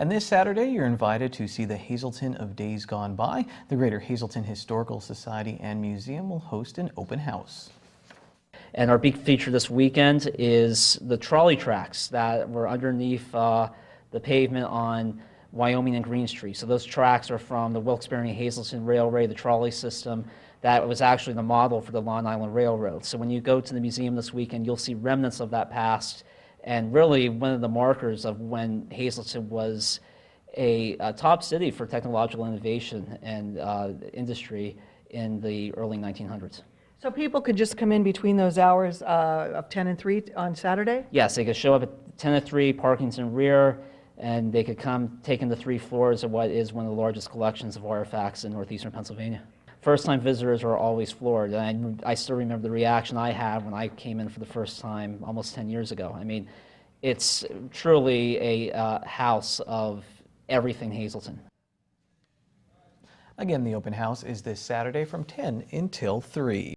And this Saturday, you're invited to see the Hazleton of Days Gone By. The Greater Hazleton Historical Society and Museum will host an open house. And our big feature this weekend is the trolley tracks that were underneath the pavement on Wyoming and Green Street. So those tracks are from the Wilkes-Barre-Hazleton Railway, the trolley system. That was actually the model for the Long Island Railroad. So when you go to the museum this weekend, you'll see remnants of that past, and really one of the markers of when Hazleton was a top city for technological innovation and industry in the early 1900s. So people could just come in between those hours of 10 and 3 on Saturday? Yes, they could show up at 10 to 3, parking's in rear, and they could come take in the 3 floors of what is one of the largest collections of artifacts in northeastern Pennsylvania. First-time visitors are always floored, and I still remember the reaction I had when I came in for the first time almost 10 years ago. I mean, it's truly a house of everything Hazleton. Again, the open house is this Saturday from 10 until 3.